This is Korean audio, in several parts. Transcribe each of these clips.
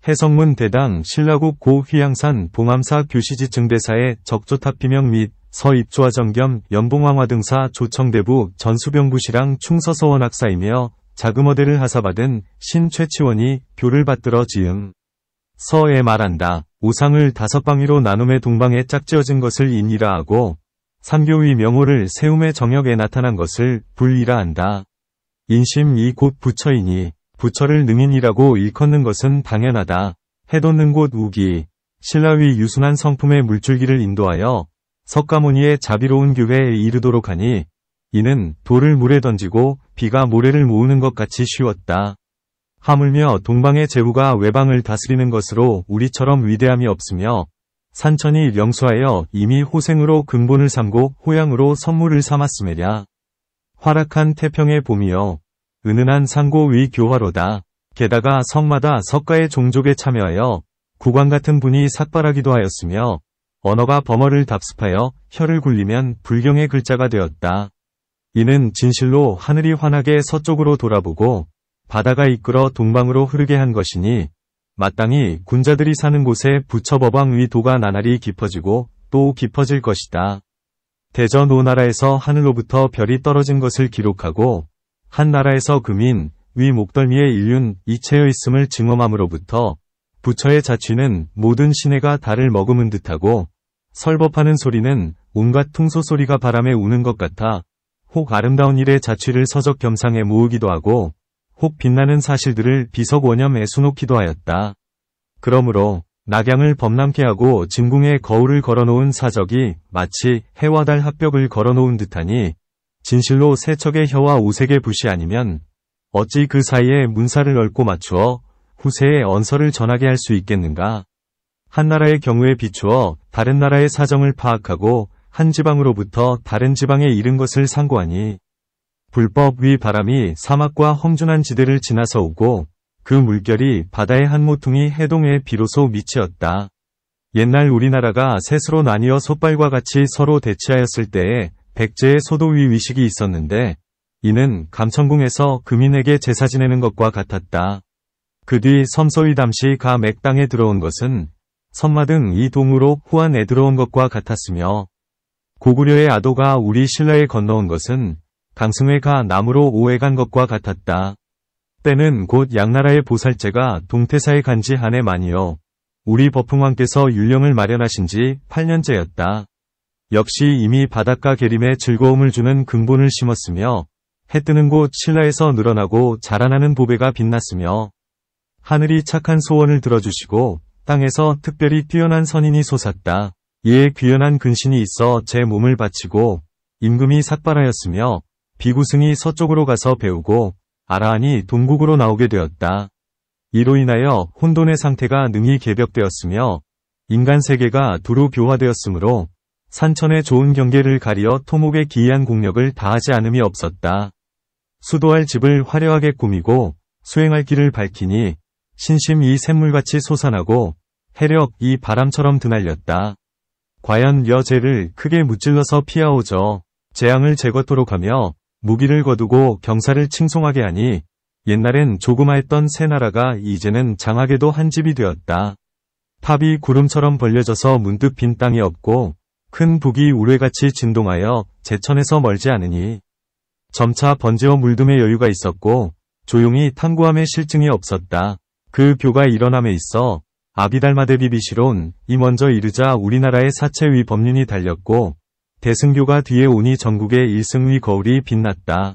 해성문 대당 신라국 고 휘양산 봉암사 교시지 증대사의 적조탑비명 및 서입조화정 겸 연봉왕화 등사 조청대부 전수병부시랑 충서서원학사이며 자금어대를 하사받은 신최치원이 교를 받들어 지음. 서에 말한다. 오상을 5방위로 나눔의 동방에 짝지어진 것을 인이라 하고 삼교의 명호를 세움의 정역에 나타난 것을 불이라 한다. 인심 이 곧 부처이니 부처를 능인이라고 일컫는 것은 당연하다. 해돋는 곳 우기. 신라의 유순한 성품의 물줄기를 인도하여 석가모니의 자비로운 교회에 이르도록 하니 이는 돌을 물에 던지고 비가 모래를 모으는 것 같이 쉬웠다. 하물며 동방의 제후가 외방을 다스리는 것으로 우리처럼 위대함이 없으며 산천이 명수하여 이미 호생으로 근본을 삼고 호양으로 선물을 삼았음에랴. 활악한 태평의 봄이여 은은한 상고의 교화로다. 게다가 성마다 석가의 종족에 참여하여 국왕 같은 분이 삭발하기도 하였으며 언어가 범어를 답습하여 혀를 굴리면 불경의 글자가 되었다. 이는 진실로 하늘이 환하게 서쪽으로 돌아보고 바다가 이끌어 동방으로 흐르게 한 것이니 마땅히 군자들이 사는 곳에 부처법왕의 도가 나날이 깊어지고 또 깊어질 것이다. 대전 오나라에서 하늘로부터 별이 떨어진 것을 기록하고 한 나라에서 금인 위 목덜미에 일륜 이체여 있음을 증언함으로부터 부처의 자취는 모든 시내가 달을 머금은 듯하고 설법하는 소리는 온갖 퉁소소리가 바람에 우는 것 같아 혹 아름다운 일의 자취를 서적 겸상에 모으기도 하고 혹 빛나는 사실들을 비석원염에 수놓기도 하였다. 그러므로 낙양을 범람케 하고 진궁에 거울을 걸어놓은 사적이 마치 해와 달 합벽을 걸어놓은 듯하니 진실로 세척의 혀와 오색의 붓이 아니면 어찌 그 사이에 문사를 얽고 맞추어 후세의 언서를 전하게 할 수 있겠는가. 한 나라의 경우에 비추어 다른 나라의 사정을 파악하고 한 지방으로부터 다른 지방에 이른 것을 상고하니 불법 위 바람이 사막과 험준한 지대를 지나서 오고 그 물결이 바다의 한 모퉁이 해동에 비로소 미치었다. 옛날 우리나라가 셋으로 나뉘어 솥발과 같이 서로 대치하였을 때에 백제의 소도위 위식이 있었는데 이는 감천궁에서 금인에게 제사 지내는 것과 같았다. 그 뒤 섬소의 담시 가 맥당에 들어온 것은 선마 등 이 동으로 후안에 들어온 것과 같았으며 고구려의 아도가 우리 신라에 건너온 것은 강승회가 남으로 오해 간 것과 같았다. 때는 곧 양나라의 보살제가 동태사에 간 지 한 해 만이요. 우리 법흥왕께서 율령을 마련하신 지 8년째였다. 역시 이미 바닷가 계림에 즐거움을 주는 근본을 심었으며 해 뜨는 곳 신라에서 늘어나고 자라나는 보배가 빛났으며 하늘이 착한 소원을 들어주시고 땅에서 특별히 뛰어난 선인이 솟았다. 이에 귀연한 근신이 있어 제 몸을 바치고 임금이 삭발하였으며 비구승이 서쪽으로 가서 배우고 아라한이 동국으로 나오게 되었다. 이로 인하여 혼돈의 상태가 능히 개벽되었으며 인간 세계가 두루 교화되었으므로 산천의 좋은 경계를 가리어 토목의 기이한 공력을 다하지 않음이 없었다. 수도할 집을 화려하게 꾸미고 수행할 길을 밝히니 신심 이 샘물같이 솟아나고 해력 이 바람처럼 드날렸다. 과연 여제를 크게 무찔러서 피하오저 재앙을 제거토록 하며 무기를 거두고 경사를 칭송하게 하니 옛날엔 조그마했던 새 나라가 이제는 장하게도 한 집이 되었다. 탑이 구름처럼 벌려져서 문득 빈 땅이 없고 큰 북이 우레같이 진동하여 제천에서 멀지 않으니 점차 번지어 물듬의 여유가 있었고 조용히 탐구함의 실증이 없었다. 그 교가 일어남에 있어 아비달마대비비시론 이 먼저 이르자 우리나라의 사체의 법륜이 달렸고 대승교가 뒤에 오니 전국의 일승의 거울이 빛났다.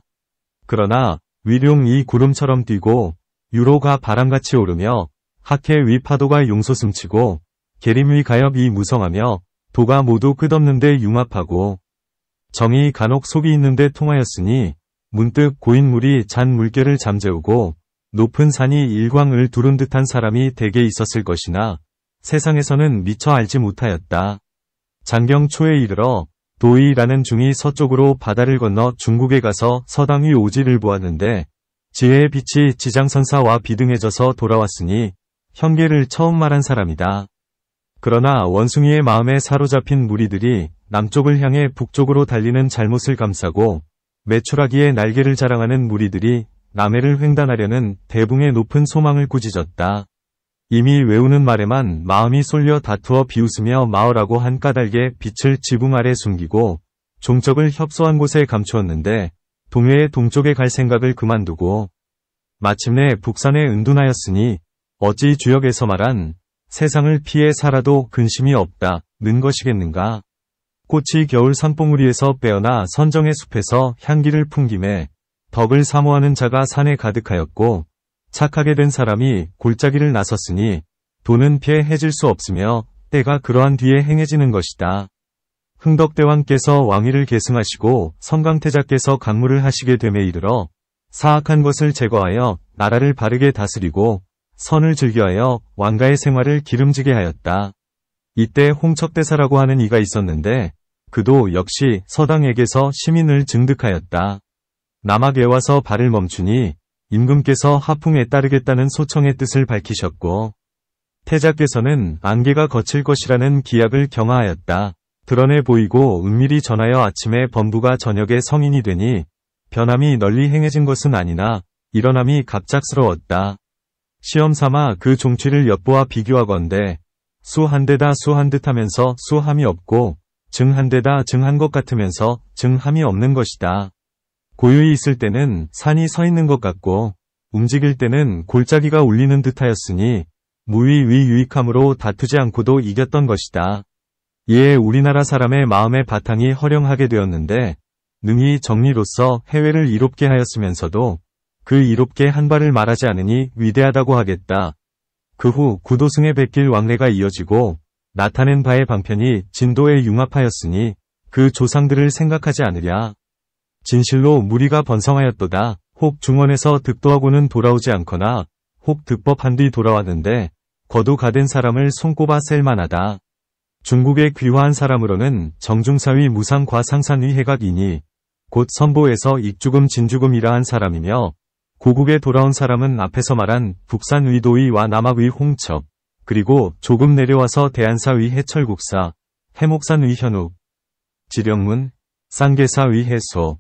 그러나 위룡 이 구름처럼 뛰고 유로가 바람같이 오르며 학해 위 파도가 용솟음치고 계림 위 가엽 이 무성하며 도가 모두 끝없는데 융합하고 정이 간혹 속이 있는데 통하였으니 문득 고인 물이 잔 물결을 잠재우고 높은 산이 일광을 두른 듯한 사람이 대개 있었을 것이나 세상에서는 미처 알지 못하였다. 장경 초에 이르러 도의라는 중이 서쪽으로 바다를 건너 중국에 가서 서당의 오지를 보았는데 지혜의 빛이 지장선사와 비등해져서 돌아왔으니 현계를 처음 말한 사람이다. 그러나 원숭이의 마음에 사로잡힌 무리들이 남쪽을 향해 북쪽으로 달리는 잘못을 감싸고 매출하기에 날개를 자랑하는 무리들이 남해를 횡단하려는 대붕의 높은 소망을 꾸짖었다. 이미 외우는 말에만 마음이 쏠려 다투어 비웃으며 마어라고 한 까닭에 빛을 지붕 아래 숨기고 종적을 협소한 곳에 감추었는데 동해의 동쪽에 갈 생각을 그만두고 마침내 북산에 은둔하였으니 어찌 주역에서 말한 세상을 피해 살아도 근심이 없다는 것이겠는가. 꽃이 겨울 산봉우리에서 빼어나 선정의 숲에서 향기를 풍김에 덕을 사모하는 자가 산에 가득하였고 착하게 된 사람이 골짜기를 나섰으니 도는 피해 해질 수 없으며 때가 그러한 뒤에 행해지는 것이다. 흥덕대왕께서 왕위를 계승하시고 성강태자께서 강무를 하시게 됨에 이르러 사악한 것을 제거하여 나라를 바르게 다스리고 선을 즐겨하여 왕가의 생활을 기름지게 하였다. 이때 홍척대사라고 하는 이가 있었는데 그도 역시 서당에게서 시민을 증득하였다. 남악에 와서 발을 멈추니 임금께서 하풍에 따르겠다는 소청의 뜻을 밝히셨고 태자께서는 안개가 거칠 것이라는 기약을 경하하였다. 드러내 보이고 은밀히 전하여 아침에 범부가 저녁에 성인이 되니 변함이 널리 행해진 것은 아니나 일어남이 갑작스러웠다. 시험삼아 그 종취를 엿보아 비교하건대 수 한 대다 수 한 듯 하면서 수함이 없고 증 한 대다 증한 것 같으면서 증함이 없는 것이다. 고요히 있을 때는 산이 서 있는 것 같고 움직일 때는 골짜기가 울리는 듯하였으니 무위위 유익함으로 다투지 않고도 이겼던 것이다. 이에 우리나라 사람의 마음의 바탕이 허령하게 되었는데 능히 정리로서 해외를 이롭게 하였으면서도 그 이롭게 한 발을 말하지 않으니 위대하다고 하겠다. 그 후 구도승의 백길 왕래가 이어지고 나타낸 바의 방편이 진도에 융합하였으니 그 조상들을 생각하지 않으랴. 진실로 무리가 번성하였도다. 혹 중원에서 득도하고는 돌아오지 않거나 혹 득법한 뒤 돌아왔는데 거두 가된 사람을 손꼽아 셀만하다. 중국의 귀화한 사람으로는 정중사위 무상과상산위 해각이니 곧 선보에서 익죽음 진죽음이라 한 사람이며 고국에 돌아온 사람은 앞에서 말한 북산 위도위와 남악위 홍첩 그리고 조금 내려와서 대안사위 해철국사 해목산위 현욱 지령문 쌍계사위 해소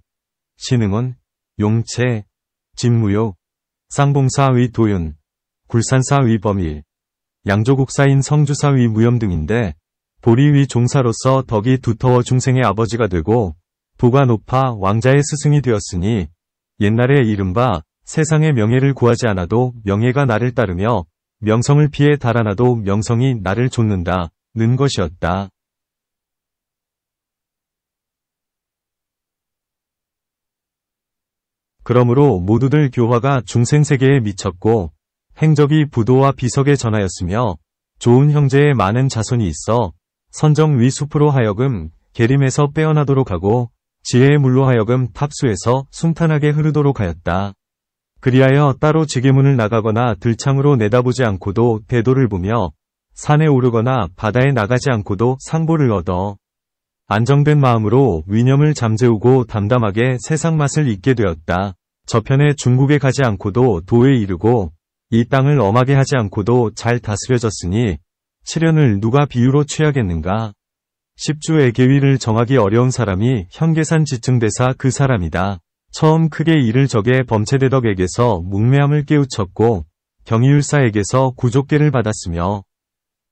신흥원 용채 진무욕 쌍봉사위 도윤 굴산사위 범일 양조국사인 성주사위 무염 등인데 보리위 종사로서 덕이 두터워 중생의 아버지가 되고 도가 높아 왕자의 스승이 되었으니 옛날에 이른바 세상의 명예를 구하지 않아도 명예가 나를 따르며 명성을 피해 달아나도 명성이 나를 좇는다는 것이었다. 그러므로 모두들 교화가 중생세계에 미쳤고 행적이 부도와 비석에 전하였으며 좋은 형제의 많은 자손이 있어 선정위 숲으로 하여금 계림에서 빼어나도록 하고 지혜의 물로 하여금 탑수에서 순탄하게 흐르도록 하였다. 그리하여 따로 지게문을 나가거나 들창으로 내다보지 않고도 대도를 보며 산에 오르거나 바다에 나가지 않고도 상보를 얻어 안정된 마음으로 위념을 잠재우고 담담하게 세상 맛을 잊게 되었다. 저편에 중국에 가지 않고도 도에 이르고 이 땅을 엄하게 하지 않고도 잘 다스려졌으니 치련을 누가 비유로 취하겠는가. 10주 애계위를 정하기 어려운 사람이 현계산 지증대사 그 사람이다. 처음 크게 일을 적에 범체대덕에게서 묵매함을 깨우쳤고 경희율사에게서 구족계를 받았으며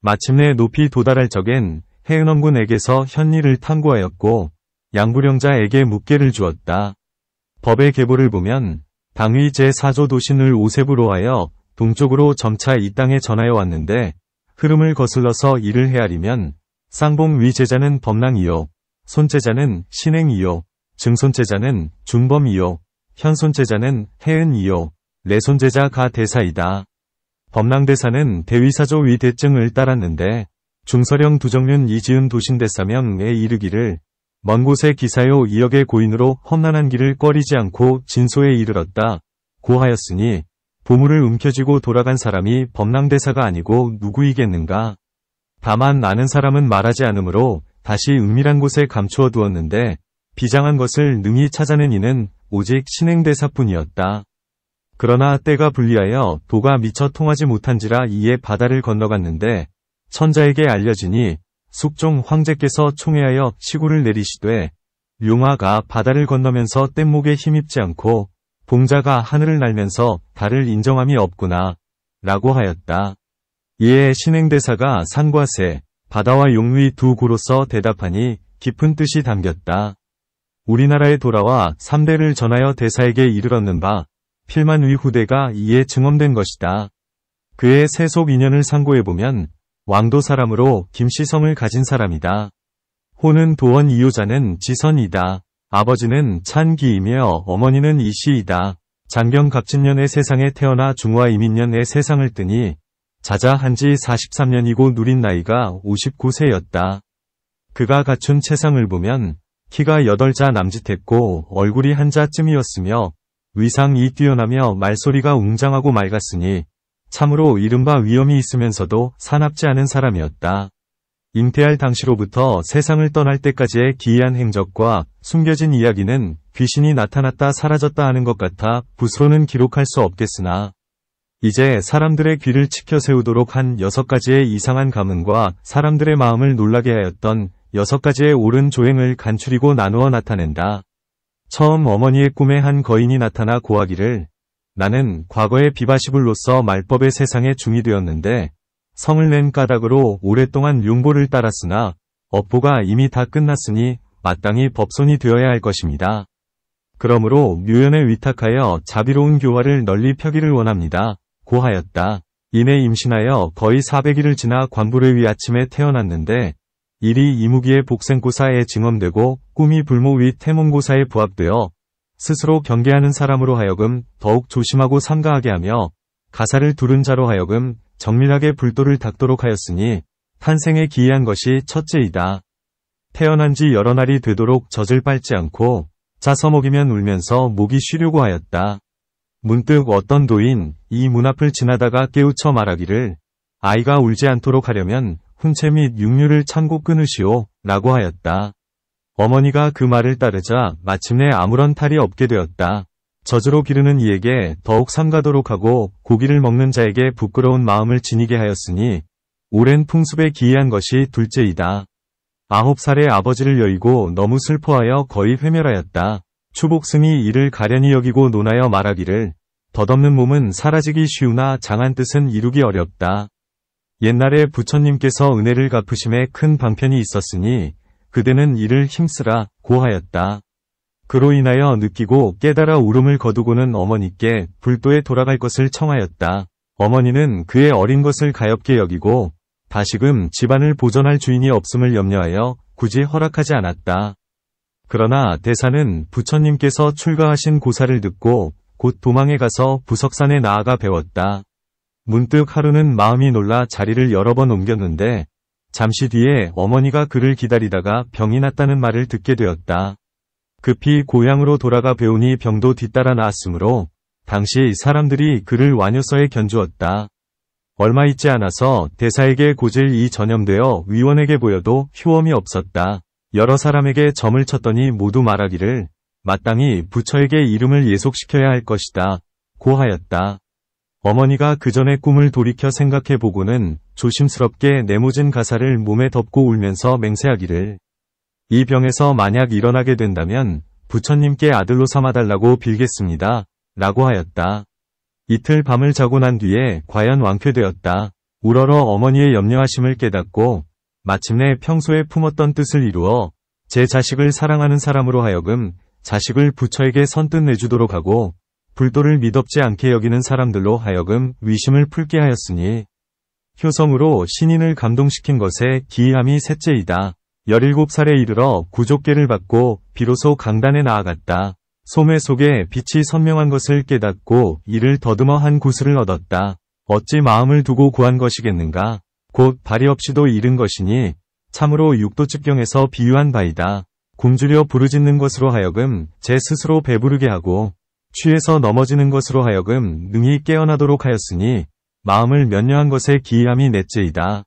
마침내 높이 도달할 적엔 해은엄군에게서 현리를 탐구하였고 양부령자에게 묵계를 주었다. 법의 계보를 보면 당위 제4조 도신을 오세부로 하여 동쪽으로 점차 이 땅에 전하여 왔는데 흐름을 거슬러서 이를 헤아리면 쌍봉 위제자는 범랑이요 손제자는 신행이요 증손제자는 중범이요 현손제자는 해은이요 내손제자 가 대사이다. 범랑대사는 대위사조 위 대증을 따랐는데 중서령 두정륜 이지은 도신대사명에 이르기를 먼 곳의 기사요 이역의 고인으로 험난한 길을 꺼리지 않고 진소에 이르렀다. 고하였으니 보물을 움켜쥐고 돌아간 사람이 범랑대사가 아니고 누구이겠는가. 다만 아는 사람은 말하지 않으므로 다시 은밀한 곳에 감추어 두었는데 비장한 것을 능히 찾아낸 이는 오직 신행대사뿐이었다. 그러나 때가 불리하여 도가 미처 통하지 못한지라 이에 바다를 건너갔는데 천자에게 알려지니 숙종 황제께서 총애하여 시구를 내리시되 용화가 바다를 건너면서 뗏목에 힘입지 않고 봉자가 하늘을 날면서 달을 인정함이 없구나 라고 하였다. 이에 신행대사가 산과 새, 바다와 용위 두 구로서 대답하니 깊은 뜻이 담겼다. 우리나라에 돌아와 3대를 전하여 대사에게 이르렀는 바 필만위 후대가 이에 증언된 것이다. 그의 세속 인연을 상고해보면 왕도 사람으로 김씨성을 가진 사람이다. 호는 도원 이효자는 지선이다. 아버지는 찬기이며 어머니는 이씨이다. 장경 갑진년의 세상에 태어나 중화 이민년의 세상을 뜨니 자자한 지 43년이고 누린 나이가 59세였다. 그가 갖춘 체상을 보면 키가 8자 남짓했고 얼굴이 한자쯤이었으며 위상이 뛰어나며 말소리가 웅장하고 맑았으니 참으로 이른바 위엄이 있으면서도 사납지 않은 사람이었다. 잉태할 당시로부터 세상을 떠날 때까지의 기이한 행적과 숨겨진 이야기는 귀신이 나타났다 사라졌다 하는 것 같아 붓으로는 기록할 수 없겠으나 이제 사람들의 귀를 치켜 세우도록 한 6가지의 이상한 가문과 사람들의 마음을 놀라게 하였던 6가지의 옳은 조행을 간추리고 나누어 나타낸다. 처음 어머니의 꿈에 한 거인이 나타나 고하기를 나는 과거의 비바시불로서 말법의 세상에 중이 되었는데 성을 낸 까닭으로 오랫동안 융보를 따랐으나 업보가 이미 다 끝났으니 마땅히 법손이 되어야 할 것입니다. 그러므로 묘연에 위탁하여 자비로운 교화를 널리 펴기를 원합니다. 고하였다. 이내 임신하여 거의 400일을 지나 관부레위 아침에 태어났는데 일이 이무기의 복생고사에 증언되고 꿈이 불모 위 태몽고사에 부합되어 스스로 경계하는 사람으로 하여금 더욱 조심하고 삼가하게 하며 가사를 두른 자로 하여금 정밀하게 불도를 닦도록 하였으니 탄생에 기이한 것이 첫째이다. 태어난 지 여러 날이 되도록 젖을 빨지 않고 짜서 먹이면 울면서 목이 쉬려고 하였다. 문득 어떤 도인 이 문 앞을 지나다가 깨우쳐 말하기를 아이가 울지 않도록 하려면 훈체 및 육류를 참고 끊으시오 라고 하였다. 어머니가 그 말을 따르자 마침내 아무런 탈이 없게 되었다. 젖으로 기르는 이에게 더욱 삼가도록 하고 고기를 먹는 자에게 부끄러운 마음을 지니게 하였으니 오랜 풍습에 기이한 것이 둘째이다. 9살에 아버지를 여의고 너무 슬퍼하여 거의 회멸하였다. 추복승이 이를 가련히 여기고 논하여 말하기를 덧없는 몸은 사라지기 쉬우나 장한 뜻은 이루기 어렵다. 옛날에 부처님께서 은혜를 갚으심에 큰 방편이 있었으니 그대는 이를 힘쓰라 고하였다. 그로 인하여 느끼고 깨달아 울음을 거두고는 어머니께 불도에 돌아갈 것을 청하였다. 어머니는 그의 어린 것을 가엾게 여기고 다시금 집안을 보존할 주인이 없음을 염려하여 굳이 허락하지 않았다. 그러나 대사는 부처님께서 출가하신 고사를 듣고 곧 도망에 가서 부석산에 나아가 배웠다. 문득 하루는 마음이 놀라 자리를 여러 번 옮겼는데 잠시 뒤에 어머니가 그를 기다리다가 병이 났다는 말을 듣게 되었다. 급히 고향으로 돌아가 배우니 병도 뒤따라 나았으므로 당시 사람들이 그를 완효서에 견주었다. 얼마 있지 않아서 대사에게 고질이 전염되어 위원에게 보여도 휴엄이 없었다. 여러 사람에게 점을 쳤더니 모두 말하기를 마땅히 부처에게 이름을 예속시켜야 할 것이다 고하였다. 어머니가 그 전의 꿈을 돌이켜 생각해보고는 조심스럽게 내모진 가사를 몸에 덮고 울면서 맹세하기를 이 병에서 만약 일어나게 된다면 부처님께 아들로 삼아달라고 빌겠습니다 라고 하였다. 이틀 밤을 자고 난 뒤에 과연 완쾌되었다. 우러러 어머니의 염려하심을 깨닫고 마침내 평소에 품었던 뜻을 이루어 제 자식을 사랑하는 사람으로 하여금 자식을 부처에게 선뜻 내주도록 하고 불도를 미덥지 않게 여기는 사람들로 하여금 위심을 풀게 하였으니 효성으로 신인을 감동시킨 것에 기이함이 셋째이다. 17살에 이르러 구족계를 받고 비로소 강단에 나아갔다. 소매 속에 빛이 선명한 것을 깨닫고 이를 더듬어 한 구슬을 얻었다. 어찌 마음을 두고 구한 것이겠는가. 곧 발이 없이도 이른 것이니 참으로 육도측경에서 비유한 바이다. 굶주려 부르짖는 것으로 하여금 제 스스로 배부르게 하고 취해서 넘어지는 것으로 하여금 능히 깨어나도록 하였으니 마음을 면려한 것에 기이함이 넷째이다.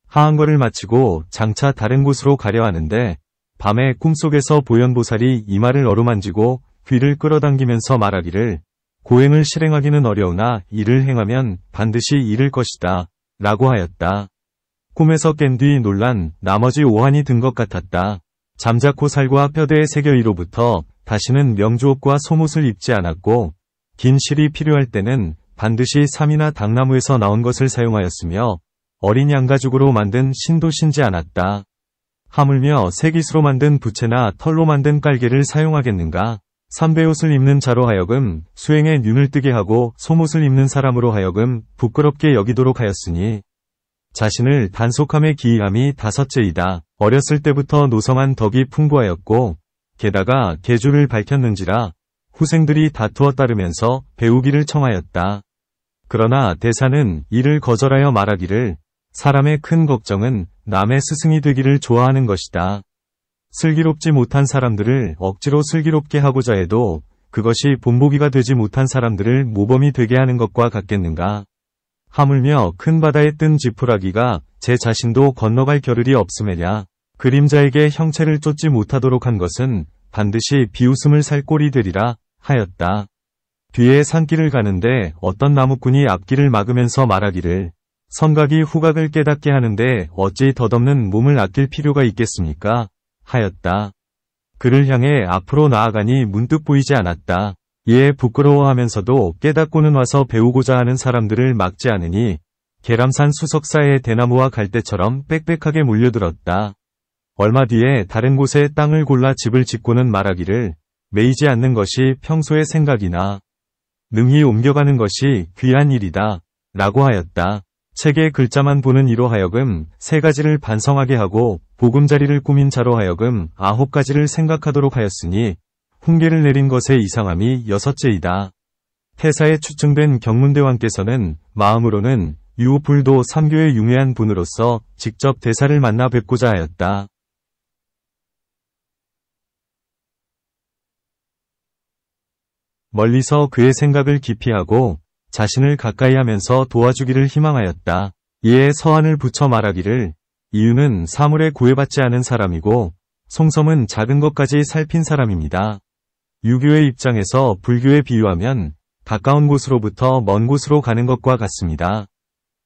하한거를 마치고 장차 다른 곳으로 가려 하는데 밤에 꿈속에서 보현보살이 이마를 어루만지고 귀를 끌어당기면서 말하기를 고행을 실행하기는 어려우나 이를 행하면 반드시 이를 것이다 라고 하였다. 꿈에서 깬 뒤 놀란 나머지 오한이 든 것 같았다. 잠자코 살과 뼈대에 새겨 이로부터 다시는 명주옷과 소못을 입지 않았고 긴 실이 필요할 때는 반드시 삼이나 당나무에서 나온 것을 사용하였으며 어린 양가죽으로 만든 신도 신지 않았다. 하물며 새깃으로 만든 부채나 털로 만든 깔개를 사용하겠는가? 삼배옷을 입는 자로 하여금 수행에 눈을 뜨게 하고 속옷을 입는 사람으로 하여금 부끄럽게 여기도록 하였으니 자신을 단속함에 기이함이 다섯째이다. 어렸을 때부터 노성한 덕이 풍부하였고 게다가 계주를 밝혔는지라 후생들이 다투어 따르면서 배우기를 청하였다. 그러나 대사는 이를 거절하여 말하기를 사람의 큰 걱정은 남의 스승이 되기를 좋아하는 것이다. 슬기롭지 못한 사람들을 억지로 슬기롭게 하고자 해도 그것이 본보기가 되지 못한 사람들을 모범이 되게 하는 것과 같겠는가. 하물며 큰 바다에 뜬 지푸라기가 제 자신도 건너갈 겨를이 없음에랴. 그림자에게 형체를 쫓지 못하도록 한 것은 반드시 비웃음을 살 꼴이 되리라 하였다. 뒤에 산길을 가는데 어떤 나무꾼이 앞길을 막으면서 말하기를 선각이 후각을 깨닫게 하는데 어찌 덧없는 몸을 아낄 필요가 있겠습니까? 하였다. 그를 향해 앞으로 나아가니 문득 보이지 않았다. 이에 부끄러워하면서도 깨닫고는 와서 배우고자 하는 사람들을 막지 않으니 계람산 수석사의 대나무와 갈대처럼 빽빽하게 몰려들었다. 얼마 뒤에 다른 곳에 땅을 골라 집을 짓고는 말하기를 매이지 않는 것이 평소의 생각이나 능히 옮겨가는 것이 귀한 일이다 라고 하였다. 책의 글자만 보는 이로 하여금 3가지를 반성하게 하고 보금자리를 꾸민 자로 하여금 9가지를 생각하도록 하였으니 훈계를 내린 것의 이상함이 6째이다. 태사에 추증된 경문대왕께서는 마음으로는 유불도 삼교의 융회한 분으로서 직접 대사를 만나 뵙고자 하였다. 멀리서 그의 생각을 깊이 하고 자신을 가까이 하면서 도와주기를 희망하였다. 이에 서한을 붙여 말하기를 이유는 사물에 구애받지 않은 사람이고 송섬은 작은 것까지 살핀 사람입니다. 유교의 입장에서 불교에 비유하면 가까운 곳으로부터 먼 곳으로 가는 것과 같습니다.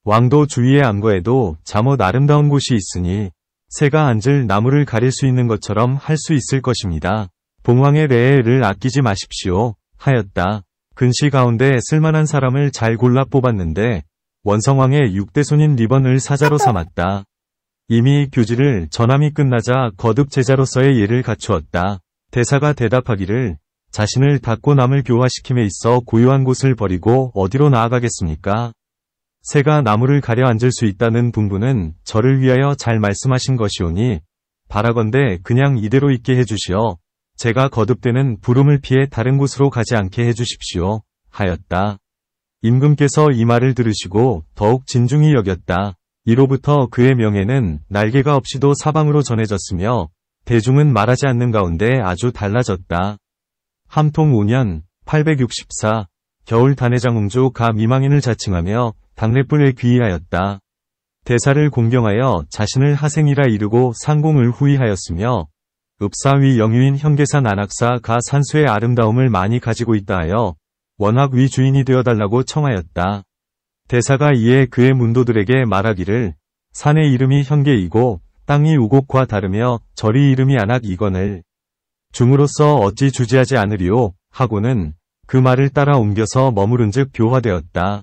왕도 주위의 암거에도 잠옷 아름다운 곳이 있으니 새가 앉을 나무를 가릴 수 있는 것처럼 할 수 있을 것입니다. 봉황의 레를 아끼지 마십시오 하였다. 근시 가운데 쓸만한 사람을 잘 골라 뽑았는데 원성왕의 6대손인 리번을 사자로 삼았다. 이미 교지를 전함이 끝나자 거듭 제자로서의 예를 갖추었다. 대사가 대답하기를 자신을 닦고 남을 교화시킴에 있어 고요한 곳을 버리고 어디로 나아가겠습니까? 새가 나무를 가려 앉을 수 있다는 분부는 저를 위하여 잘 말씀하신 것이오니 바라건대 그냥 이대로 있게 해주시어 제가 거듭되는 부름을 피해 다른 곳으로 가지 않게 해주십시오 하였다. 임금께서 이 말을 들으시고 더욱 진중히 여겼다. 이로부터 그의 명예는 날개가 없이도 사방으로 전해졌으며 대중은 말하지 않는 가운데 아주 달라졌다. 함통 5년 864 겨울 단해장홍주 가 미망인을 자칭하며 당례불에 귀의하였다. 대사를 공경하여 자신을 하생이라 이르고 상공을 후의하였으며 읍사위 영유인 현계산 안학사 가 산수의 아름다움을 많이 가지고 있다 하여 원학 위 주인이 되어달라고 청하였다. 대사가 이에 그의 문도들에게 말하기를 산의 이름이 현계이고 땅이 우곡과 다르며 절이 이름이 안학이거늘 중으로서 어찌 주지하지 않으리오 하고는 그 말을 따라 옮겨서 머무른즉 교화되었다.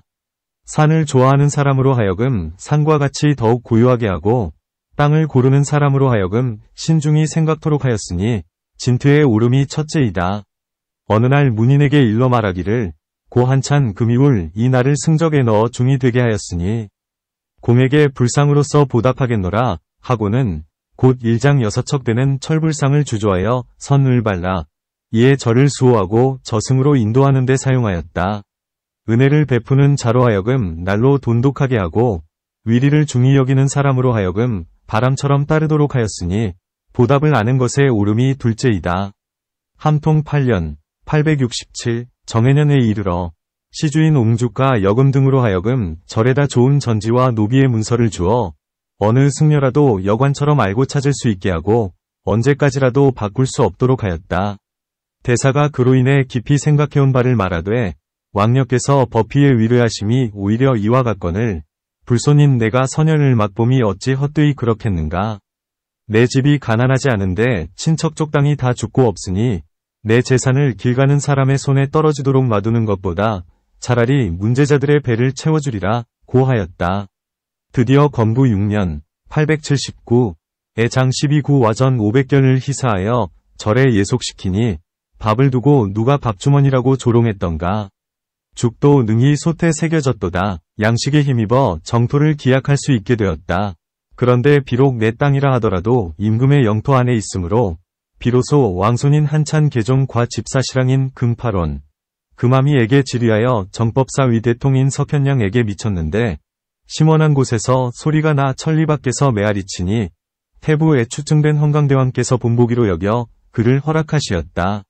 산을 좋아하는 사람으로 하여금 산과 같이 더욱 고요하게 하고 땅을 고르는 사람으로 하여금 신중히 생각토록 하였으니 진퇴의 오름이 첫째이다. 어느 날 문인에게 일러 말하기를 고 한찬 금이울 이 날을 승적에 넣어 중이 되게 하였으니 공에게 불상으로서 보답하겠노라 하고는 곧 1장 6척 되는 철불상을 주조하여 선을 발라 이에 절을 수호하고 저승으로 인도하는 데 사용하였다. 은혜를 베푸는 자로 하여금 날로 돈독하게 하고 위리를 중히 여기는 사람으로 하여금 바람처럼 따르도록 하였으니 보답을 아는 것의 오름이 둘째이다. 함통 8년 867 정해년에 이르러 시주인 옹주가 여금 등으로 하여금 절에다 좋은 전지와 노비의 문서를 주어 어느 승려라도 여관처럼 알고 찾을 수 있게 하고 언제까지라도 바꿀 수 없도록 하였다. 대사가 그로 인해 깊이 생각해온 바를 말하되 왕녀께서 법희의 위로하심이 오히려 이와 같거늘 불손인 내가 선현을 맛봄이 어찌 헛되이 그렇겠는가. 내 집이 가난하지 않은데 친척 족당이 다 죽고 없으니 내 재산을 길 가는 사람의 손에 떨어지도록 놔두는 것보다 차라리 문제자들의 배를 채워주리라 고하였다. 드디어 건부 6년 879에 장십이 구 와전 500결을 희사하여 절에 예속시키니 밥을 두고 누가 밥주머니라고 조롱했던가. 죽도 능히 솥에 새겨졌도다. 양식에 힘입어 정토를 기약할 수 있게 되었다. 그런데 비록 내 땅이라 하더라도 임금의 영토 안에 있으므로 비로소 왕손인 한찬 계종과 집사시랑인 금파론 금아미에게 질의하여 정법사 위 대통인 석현량에게 미쳤는데 심원한 곳에서 소리가 나 천리 밖에서 메아리치니 태부에 추증된 헌강대왕께서 본보기로 여겨 그를 허락하시었다.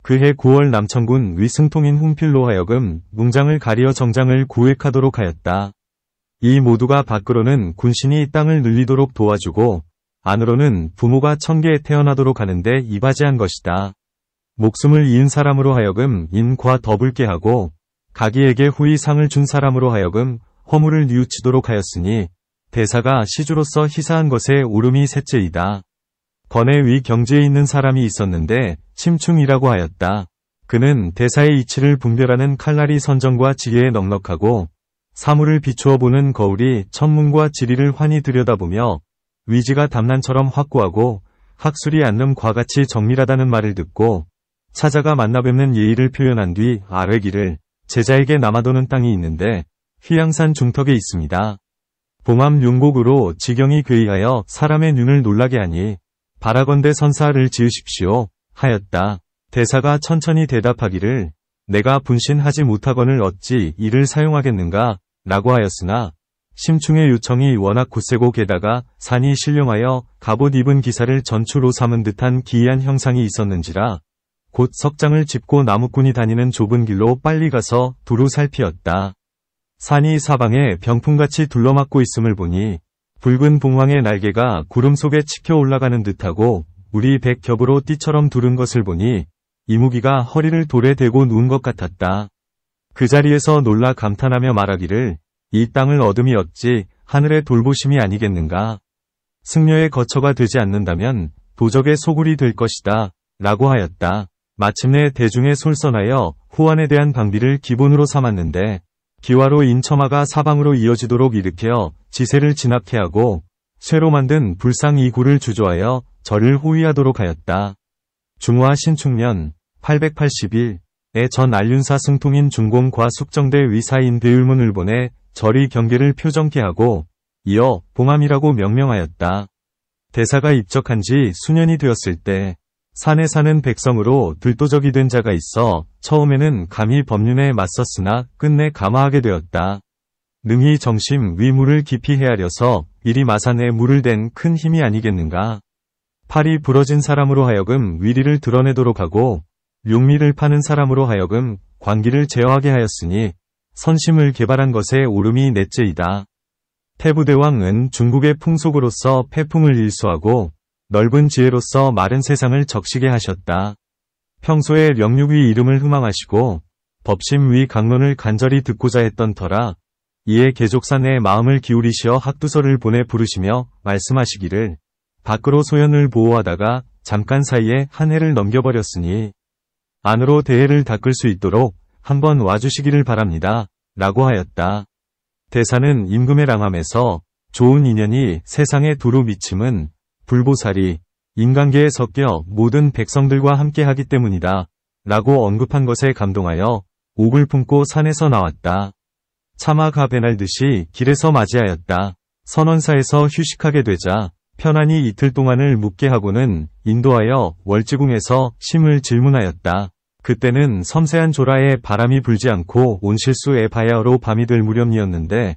그해 9월 남천군 위승통인 훈필로 하여금 농장을 가리어 정장을 구획하도록 하였다. 이 모두가 밖으로는 군신이 땅을 늘리도록 도와주고 안으로는 부모가 천계에 태어나도록 하는데 이바지한 것이다. 목숨을 잃은 사람으로 하여금 인과 더불게 하고 가기에게 후히 상을 준 사람으로 하여금 허물을 뉘우치도록 하였으니 대사가 시주로서 희사한 것에 오름이 셋째이다. 번에 위 경지에 있는 사람이 있었는데 심충이라고 하였다. 그는 대사의 이치를 분별하는 칼날이 선정과 지혜에 넉넉하고 사물을 비추어 보는 거울이 천문과 지리를 환히 들여다보며 위지가 담난처럼 확고하고 학술이 않는 과같이 정밀하다는 말을 듣고 찾아가 만나 뵙는 예의를 표현한 뒤 아뢰기를 제자에게 남아도는 땅이 있는데 휘양산 중턱에 있습니다. 봉암 윤곡으로 지경이 괴이하여 사람의 눈을 놀라게 하니 바라건대 선사를 지으십시오 하였다. 대사가 천천히 대답하기를 내가 분신하지 못하거늘 어찌 이를 사용하겠는가 라고 하였으나 심충의 요청이 워낙 굳세고 게다가 산이 신령하여 갑옷 입은 기사를 전추로 삼은 듯한 기이한 형상이 있었는지라 곧 석장을 짚고 나무꾼이 다니는 좁은 길로 빨리 가서 두루 살피었다. 산이 사방에 병풍같이 둘러막고 있음을 보니 붉은 봉황의 날개가 구름 속에 치켜 올라가는 듯하고 물이 백겹으로 띠처럼 두른 것을 보니 이무기가 허리를 돌에 대고 누운 것 같았다. 그 자리에서 놀라 감탄하며 말하기를 이 땅을 얻음이 어찌 하늘의 돌보심이 아니겠는가. 승려의 거처가 되지 않는다면 도적의 소굴이 될 것이다 라고 하였다. 마침내 대중에 솔선하여 후환에 대한 방비를 기본으로 삼았는데 기와로 인처마가 사방으로 이어지도록 일으켜 지세를 진압케 하고 쇠로 만든 불상 2구를 주조하여 절을 호위하도록 하였다. 중화 신축년 881에 전 안륜사 승통인 중공과 숙정대 위사인 배율문을 보내 절의 경계를 표정케 하고 이어 봉암이라고 명명하였다. 대사가 입적한 지 수년이 되었을 때 산에 사는 백성으로 들도적이 된 자가 있어 처음에는 감히 법륜에 맞섰으나 끝내 감화하게 되었다. 능히 정심 위물을 깊이 헤아려서 이리 마산에 물을 댄 큰 힘이 아니겠는가. 팔이 부러진 사람으로 하여금 위리를 드러내도록 하고 용미를 파는 사람으로 하여금 광기를 제어하게 하였으니 선심을 개발한 것에 오름이 넷째이다. 태부대왕은 중국의 풍속으로서 태풍을 일수하고 넓은 지혜로서 마른 세상을 적시게 하셨다. 평소에 령육의 이름을 희망하시고 법심 위 강론을 간절히 듣고자 했던 터라 이에 계족산에 마음을 기울이시어 학두서를 보내 부르시며 말씀하시기를 밖으로 소현을 보호하다가 잠깐 사이에 한 해를 넘겨버렸으니 안으로 대해를 닦을 수 있도록 한번 와주시기를 바랍니다 라고 하였다. 대사는 임금의 랑함에서 좋은 인연이 세상에 두루 미침은 불보살이 인간계에 섞여 모든 백성들과 함께하기 때문이다 라고 언급한 것에 감동하여 옥을 품고 산에서 나왔다. 차마 가베날듯이 길에서 맞이하였다. 선원사에서 휴식하게 되자 편안히 이틀 동안을 묵게 하고는 인도하여 월지궁에서 심을 질문하였다. 그때는 섬세한 조라에 바람이 불지 않고 온실수에 바야흐로 밤이 될 무렵이었는데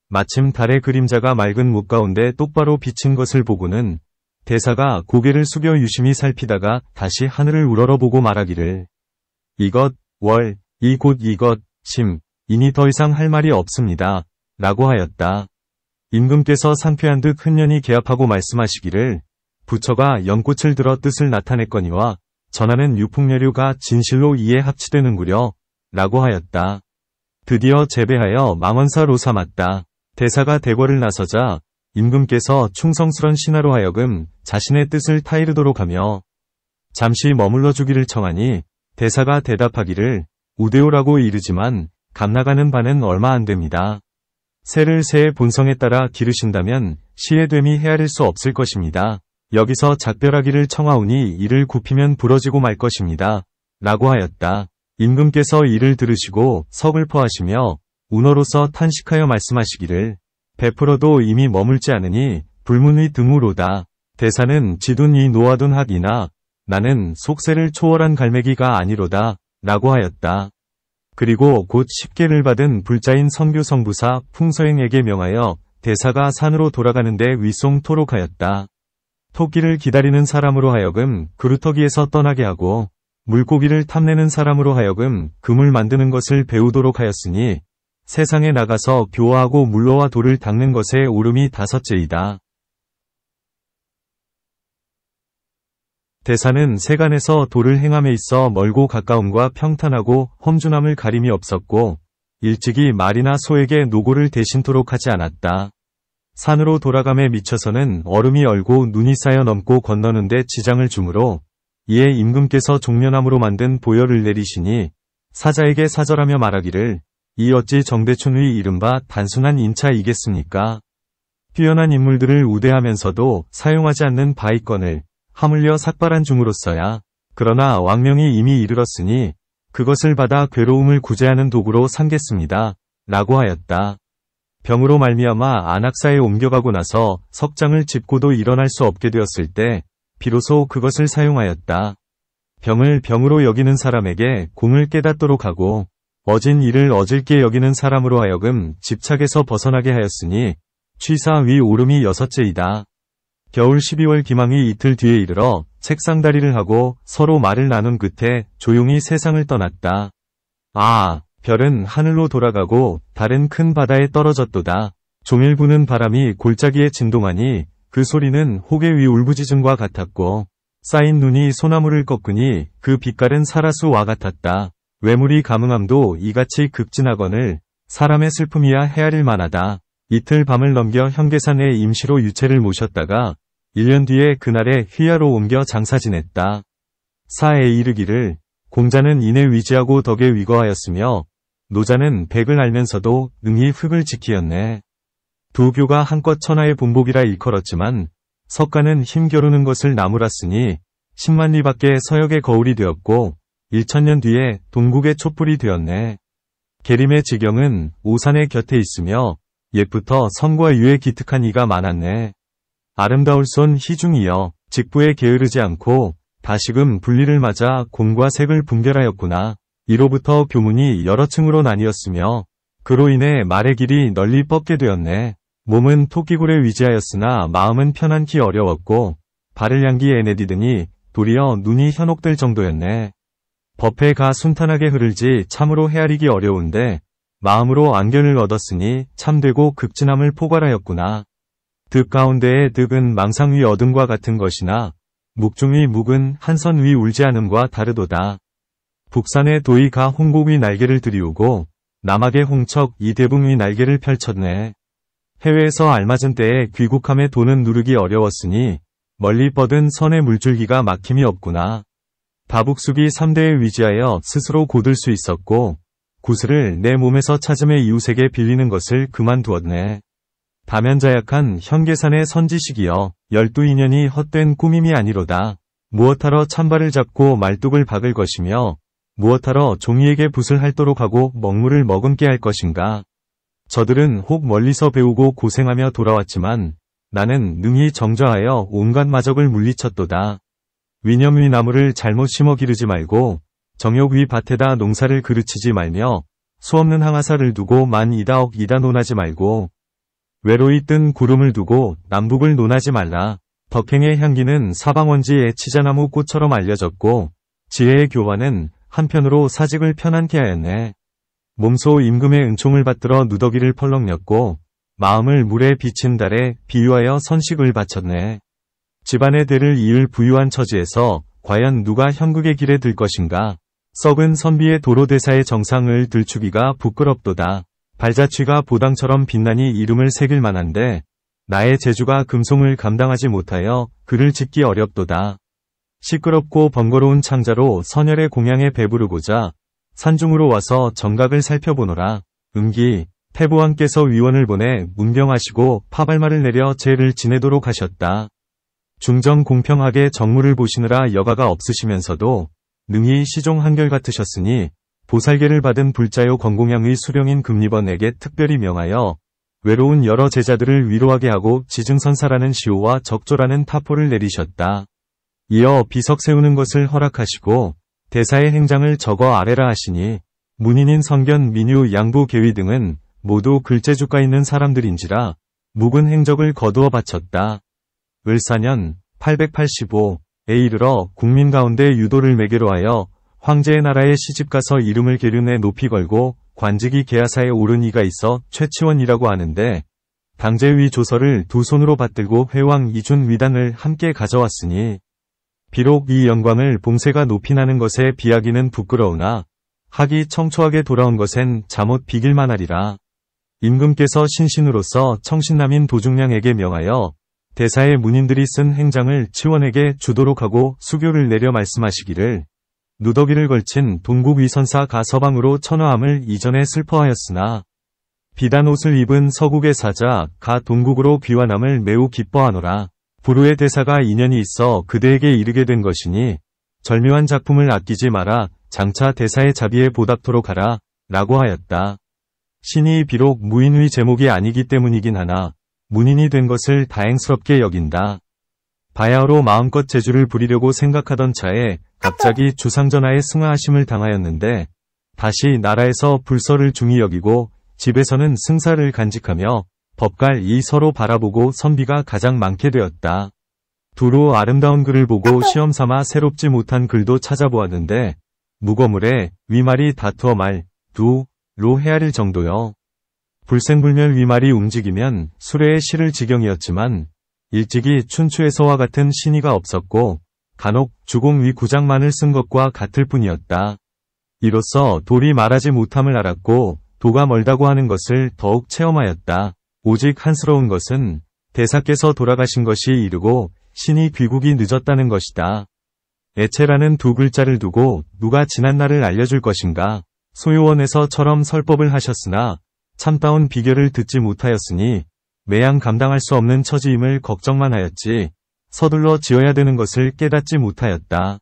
마침 달의 그림자가 맑은 묵 가운데 똑바로 비친 것을 보고는 대사가 고개를 숙여 유심히 살피다가 다시 하늘을 우러러보고 말하기를 이것, 월, 이 곧 이것, 심, 이니 더 이상 할 말이 없습니다 라고 하였다. 임금께서 상쾌한 듯 흔연히 개합하고 말씀하시기를 부처가 연꽃을 들어 뜻을 나타냈거니와 전하는 유풍여류가 진실로 이에 합치되는구려 라고 하였다. 드디어 재배하여 망원사로 삼았다. 대사가 대궐을 나서자 임금께서 충성스런 신하로 하여금 자신의 뜻을 타이르도록 하며 잠시 머물러 주기를 청하니 대사가 대답하기를 우대오라고 이르지만 감나가는 바는 얼마 안 됩니다. 새를 새의 본성에 따라 기르신다면 시의 됨이 헤아릴 수 없을 것입니다. 여기서 작별하기를 청하오니 이를 굽히면 부러지고 말 것입니다. 라고 하였다. 임금께서 이를 들으시고 서글퍼하시며 운어로서 탄식하여 말씀하시기를 베풀어도 이미 머물지 않으니 불문 위 드무로다. 대사는 지둔 이 놓아둔 학이나 나는 속세를 초월한 갈매기가 아니로다. 라고 하였다. 그리고 곧 10계를 받은 불자인 성규 성부사 풍서행에게 명하여 대사가 산으로 돌아가는데 위송토록 하였다. 토끼를 기다리는 사람으로 하여금 그루터기에서 떠나게 하고 물고기를 탐내는 사람으로 하여금 금을 만드는 것을 배우도록 하였으니 세상에 나가서 교화하고 물로와 돌을 닦는 것에 오름이 5째이다. 대사는 세간에서 도를 행함에 있어 멀고 가까움과 평탄하고 험준함을 가림이 없었고 일찍이 말이나 소에게 노고를 대신토록 하지 않았다. 산으로 돌아감에 미쳐서는 얼음이 얼고 눈이 쌓여 넘고 건너는데 지장을 주므로 이에 임금께서 종려나무로 만든 보혈을 내리시니 사자에게 사절하며 말하기를 이 어찌 정대춘의 이른바 단순한 인차이겠습니까? 뛰어난 인물들을 우대하면서도 사용하지 않는 바위건을 하물며 삭발한 중으로서야. 그러나 왕명이 이미 이르렀으니 그것을 받아 괴로움을 구제하는 도구로 삼겠습니다. 라고 하였다. 병으로 말미암아 안악사에 옮겨가고 나서 석장을 짚고도 일어날 수 없게 되었을 때 비로소 그것을 사용하였다. 병을 병으로 여기는 사람에게 공을 깨닫도록 하고 어진 일을 어질게 여기는 사람으로 하여금 집착에서 벗어나게 하였으니 취사 위 오름이 6째이다. 겨울 12월 기망이 이틀 뒤에 이르러 책상다리를 하고 서로 말을 나눈 끝에 조용히 세상을 떠났다. 아, 별은 하늘로 돌아가고 달은 큰 바다에 떨어졌도다. 종일 부는 바람이 골짜기에 진동하니 그 소리는 호계 위 울부짖음과 같았고 쌓인 눈이 소나무를 꺾으니 그 빛깔은 사라수와 같았다. 외물이 감흥함도 이같이 급진하거늘 사람의 슬픔이야 헤아릴 만하다. 이틀 밤을 넘겨 현계산에 임시로 유채를 모셨다가 1년 뒤에 그날에 휘하로 옮겨 장사 지냈다. 사에 이르기를 공자는 인에 위지하고 덕에 위거하였으며 노자는 백을 알면서도 능히 흙을 지키었네. 두 교가 한껏 천하의 본복이라 일컬었지만 석가는 힘겨루는 것을 나무랐으니 10만 리 밖에 서역의 거울이 되었고 1000년 뒤에 동국의 촛불이 되었네. 계림의 지경은 오산의 곁에 있으며 옛부터 선과 유에 기특한 이가 많았네. 아름다울 손 희중이여 직부에 게으르지 않고 다시금 분리를 맞아 곰과 색을 분별하였구나. 이로부터 교문이 여러 층으로 나뉘었으며 그로 인해 말의 길이 널리 뻗게 되었네. 몸은 토끼굴에 위지하였으나 마음은 편안히 어려웠고 발을 양기에 내디드니 도리어 눈이 현혹될 정도였네. 법에 가 순탄하게 흐를지 참으로 헤아리기 어려운데 마음으로 안견을 얻었으니 참되고 극진함을 포괄하였구나. 득 가운데의 득은 망상 위 어둠과 같은 것이나 묵중 위 묵은 한선 위 울지 않음과 다르도다. 북산의 도의 가 홍곡 위 날개를 들이우고 남악의 홍척 이 대붕 위 날개를 펼쳤네. 해외에서 알맞은 때에 귀국함에 도는 누르기 어려웠으니 멀리 뻗은 선의 물줄기가 막힘이 없구나. 다북숙이 3대에 위지하여 스스로 곧을 수 있었고 구슬을 내 몸에서 찾음의 이웃에게 빌리는 것을 그만두었네. 다면자약한 현계산의 선지식이여 12인연이 헛된 꾸밈이 아니로다. 무엇하러 찬발을 잡고 말뚝을 박을 것이며 무엇하러 종이에게 붓을 핥도록 하고 먹물을 머금게 할 것인가. 저들은 혹 멀리서 배우고 고생하며 돌아왔지만 나는 능히 정저하여 온갖 마적을 물리쳤도다. 위념 위 나무를 잘못 심어 기르지 말고 정욕 위 밭에다 농사를 그르치지 말며 수없는 항아사를 두고 만 이다억 이다 논하지 말고 외로이 뜬 구름을 두고 남북을 논하지 말라. 덕행의 향기는 사방원지 애치자나무 꽃처럼 알려졌고 지혜의 교화는 한편으로 사직을 편안케 하였네. 몸소 임금의 은총을 받들어 누더기를 펄럭였고 마음을 물에 비친 달에 비유하여 선식을 바쳤네. 집안의 대를 이을 부유한 처지에서 과연 누가 현국의 길에 들 것인가. 썩은 선비의 도로대사의 정상을 들추기가 부끄럽도다. 발자취가 보당처럼 빛나니 이름을 새길 만한데 나의 재주가 금송을 감당하지 못하여 그를 짓기 어렵도다. 시끄럽고 번거로운 창자로 선열의 공양에 배부르고자 산중으로 와서 정각을 살펴보노라. 음기, 태보왕께서 위원을 보내 문병하시고 파발마를 내려 제를 지내도록 하셨다. 중정 공평하게 정무를 보시느라 여가가 없으시면서도 능히 시종 한결같으셨으니 보살계를 받은 불자요 건공양의 수령인 금리번에게 특별히 명하여 외로운 여러 제자들을 위로하게 하고 지증선사라는 시호와 적조라는 타포를 내리셨다. 이어 비석 세우는 것을 허락하시고 대사의 행장을 적어 아래라 하시니 문인인 성견, 민유, 양부, 계위 등은 모두 글재주가 있는 사람들인지라 묵은 행적을 거두어 바쳤다. 을사년 885에 이르러 국민 가운데 유도를 매개로 하여 황제의 나라에 시집가서 이름을 계륜에 높이 걸고 관직이 계하사에 오른 이가 있어 최치원이라고 하는데 당제위 조서를 두 손으로 받들고 회왕 이준 위단을 함께 가져왔으니 비록 이 영광을 봉쇄가 높이 나는 것에 비하기는 부끄러우나 학이 청초하게 돌아온 것엔 잠옷 비길만하리라. 임금께서 신신으로서 청신남인 도중량에게 명하여 대사의 문인들이 쓴 행장을 치원에게 주도록 하고 수교를 내려 말씀하시기를 누더기를 걸친 동국위선사 가 서방으로 천하함을 이전에 슬퍼하였으나 비단 옷을 입은 서국의 사자 가 동국으로 귀환함을 매우 기뻐하노라. 불후의 대사가 인연이 있어 그대에게 이르게 된 것이니 절묘한 작품을 아끼지 마라. 장차 대사의 자비에 보답토록 하라. 라고 하였다. 신이 비록 무인의 제목이 아니기 때문이긴 하나 문인이 된 것을 다행스럽게 여긴다. 바야흐로 마음껏 재주를 부리려고 생각하던 차에 갑자기 주상전하에 승하하심을 당하였는데 다시 나라에서 불서를 중히 여기고 집에서는 승사를 간직하며 법갈 이 서로 바라보고 선비가 가장 많게 되었다. 두루 아름다운 글을 보고 시험 삼아 새롭지 못한 글도 찾아보았는데 무거물에 위말이 다투어 말, 두로 헤아릴 정도요. 불생불멸 위말이 움직이면 수레의 실을 지경이었지만 일찍이 춘추에서와 같은 신의가 없었고 간혹 주공 위 구장만을 쓴 것과 같을 뿐이었다. 이로써 돌이 말하지 못함을 알았고 도가 멀다고 하는 것을 더욱 체험하였다. 오직 한스러운 것은 대사께서 돌아가신 것이 이르고 신이 귀국이 늦었다는 것이다. 애체라는 두 글자를 두고 누가 지난날을 알려줄 것인가. 소요원에서처럼 설법을 하셨으나 참다운 비결을 듣지 못하였으니 매양 감당할 수 없는 처지임을 걱정만 하였지 서둘러 지어야 되는 것을 깨닫지 못하였다.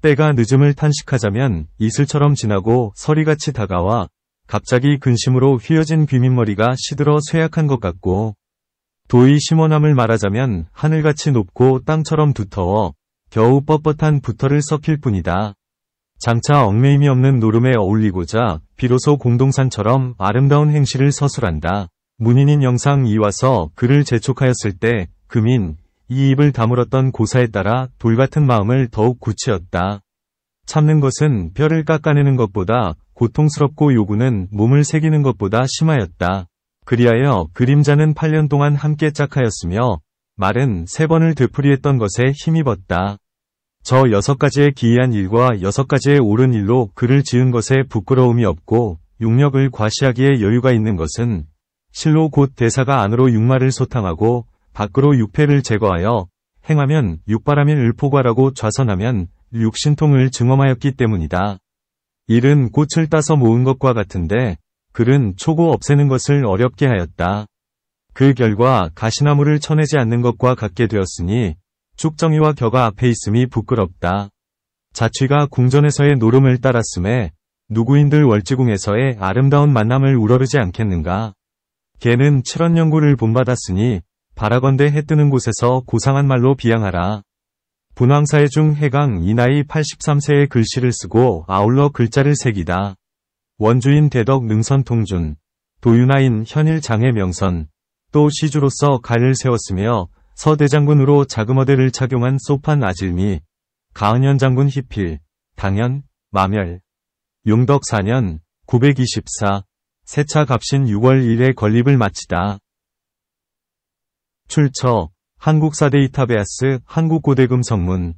때가 늦음을 탄식하자면 이슬처럼 지나고 서리같이 다가와 갑자기 근심으로 휘어진 귀밑머리가 시들어 쇠약한 것 같고 도의 심원함을 말하자면 하늘같이 높고 땅처럼 두터워 겨우 뻣뻣한 붓터를 썩힐 뿐이다. 장차 얽매임이 없는 노름에 어울리고자 비로소 공동산처럼 아름다운 행실을 서술한다. 문인인 영상 이와서 그를 재촉하였을 때 금인 이 입을 다물었던 고사에 따라 돌같은 마음을 더욱 굳히었다. 참는 것은 뼈를 깎아내는 것보다 고통스럽고 요구는 몸을 새기는 것보다 심하였다. 그리하여 그림자는 8년 동안 함께 짝하였으며 말은 3번을 되풀이했던 것에 힘입었다. 저 6가지의 기이한 일과 6가지의 옳은 일로 글을 지은 것에 부끄러움이 없고 용력을 과시하기에 여유가 있는 것은 실로 곧 대사가 안으로 육마를 소탕하고 밖으로 육패를 제거하여 행하면 육바람일 을포괄하고 좌선하면 육신통을 증엄하였기 때문이다. 일은 꽃을 따서 모은 것과 같은데 글은 초고 없애는 것을 어렵게 하였다. 그 결과 가시나무를 쳐내지 않는 것과 같게 되었으니 축정이와 격가 앞에 있음이 부끄럽다. 자취가 궁전에서의 노름을 따랐음에 누구인들 월지궁에서의 아름다운 만남을 우러르지 않겠는가. 걔는 7원연구를 본받았으니 바라건대 해뜨는 곳에서 고상한 말로 비양하라. 분황사의 중 해강 이 나이 83세의 글씨를 쓰고 아울러 글자를 새기다. 원주인 대덕 능선통준, 도윤하인 현일 장의 명선, 또 시주로서 가를 세웠으며 서대장군으로 자금어대를 착용한 소판 아질미, 가은현 장군 희필, 당연, 마멸, 용덕 4년 924, 세차 갑신 6월 1에 건립을 마치다. 출처 한국사대이타베아스 한국고대금 성문